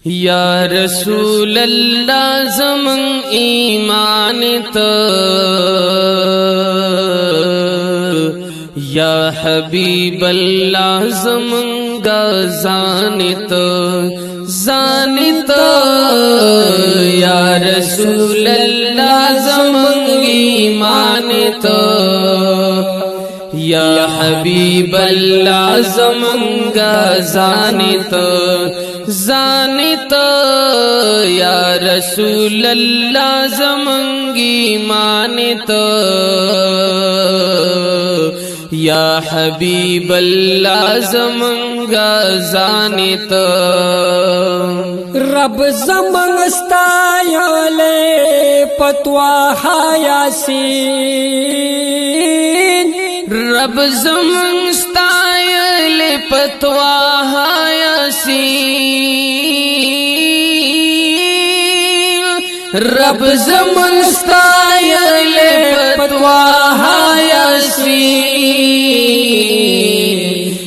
یا رسول اللہ زمن ایمان تا یا حبیب اللہ زمن زانتا یا رسول اللہ زمن ایمان تا یا حبیب اللہ زمن زانتا یا رسول اللہ زمن ایمانتا یا حبیب اللہ زمن زانتا رب زمن استایلے پتواہا یاسین رب زمن استایلے پتواہا یاسین رب زمن استایلے پتواہا یاسین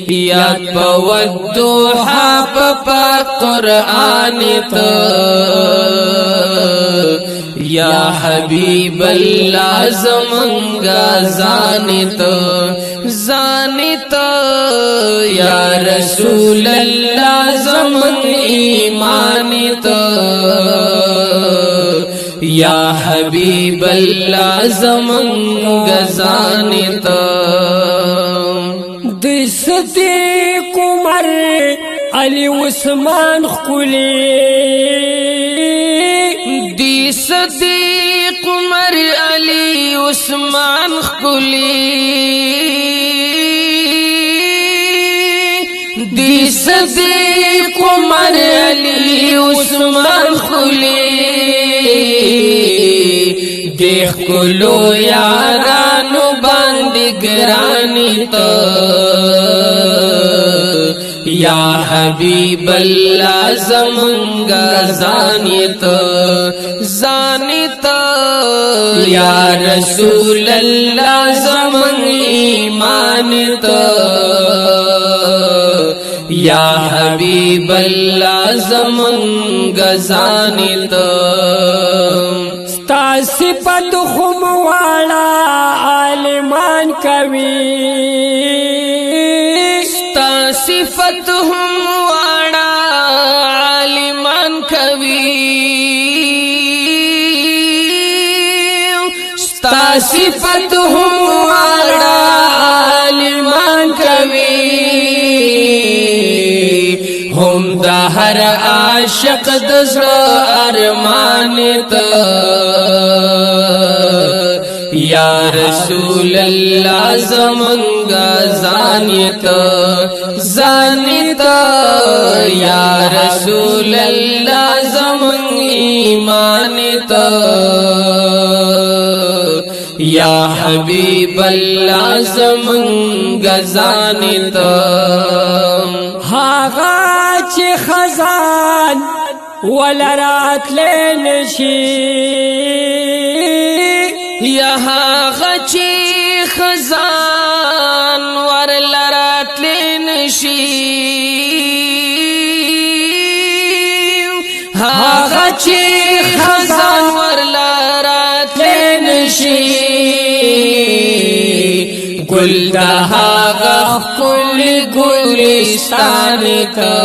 یاد پودوحا پا قرآن تا یا حبیب اللہ زمن زانتا یا رسول اللہ زمن ایمانتا یا حبیب اللہ زمن زانتا دی صدیق عمر علی عثمان خلی دی صدیق عمر علی عثمان خلی دی صدیق عمر علی عثمان خلی دیکھ کلو یارانو باندی گرانی تا یا حبیب اللہ زمن زانتا یا رسول اللہ زمن ایمانتا یا حبیب اللہ زمن زانتا ستا صفت خموالا عالمان کوي صفت ہم واڑا عالمان کوي ستا صفت ہم واڑا عالمان کوي ہم دا ہر عاشق دزر ارمان تا یا رسول اللہ زمن زانتا یا رسول اللہ زمن ایمانتا یا حبیب اللہ زمن زانتا هاغا چه خزان ولرات لنشی یا هاغا چه خزان ورلرات لنشی هاغا چه خزان ورلرات لنشی گل دا هاغا کل گلستان تا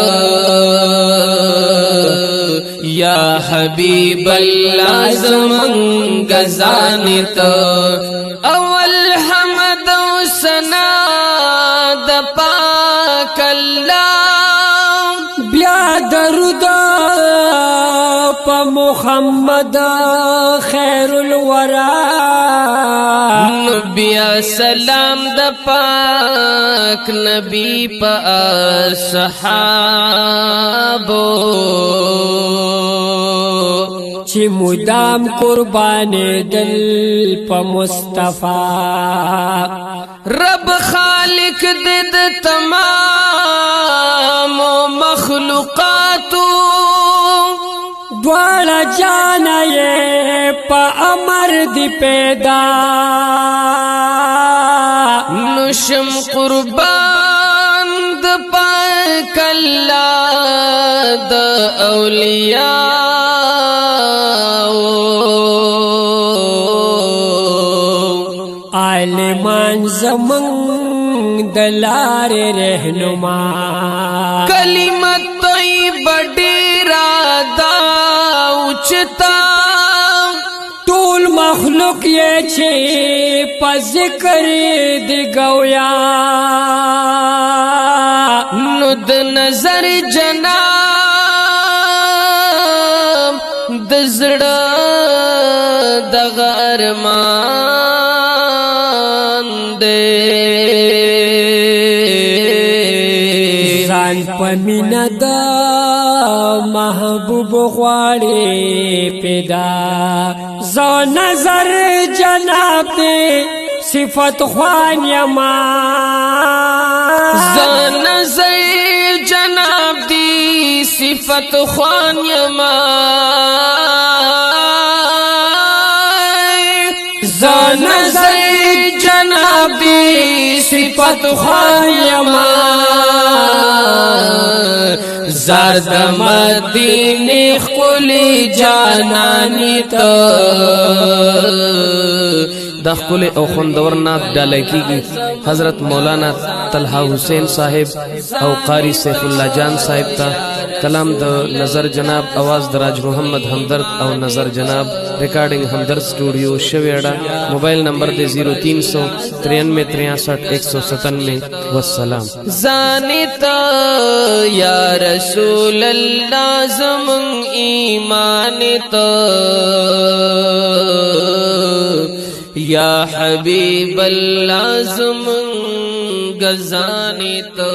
یا حبیب اللہ زمن زانتا اول حمد و ثنا د پاک اللہ بیا درود پا محمد خیر الورا بیا سلام د پاک نبی پا صحابو چی مدام قربان دل پا مصطفیٰ رب خالق دد تمام مخلوقاتو دوارا جانا یہ پا امر دی پیدا نشم قربان د پاک الله د اولیاء عالمان زمن دلار رہنما کلمت طیبہ ډیرا دا اوچتا ټول مخلوق یہ چھے پا ذکر دی گویا نو د نظر جناب د زړه دغه ارمان دے ځان په مینه د محبوب غواړي پیدا زو نظر جناب دی صفت خوان یما زو نظر جناب دی صفت خوان یما زو نظر جناب دی صفت خوان یما زرد مدینه خلی جانانی تا دا خلی او خوندور نات ڈالی کیگی حضرت مولانا طلحہ حسین صاحب او قاری سیف اللہ جان صاحب تا کلام دا نظر جناب آواز دراج محمد ہمدرد او نظر جناب ریکارڈنگ ہمدرد سٹوڈیو شویڑا موبائل نمبر دے 0393636197 والسلام زانتا یا رسول اللہ زمن ایمانتا یا حبیب اللہ زمن گزانتا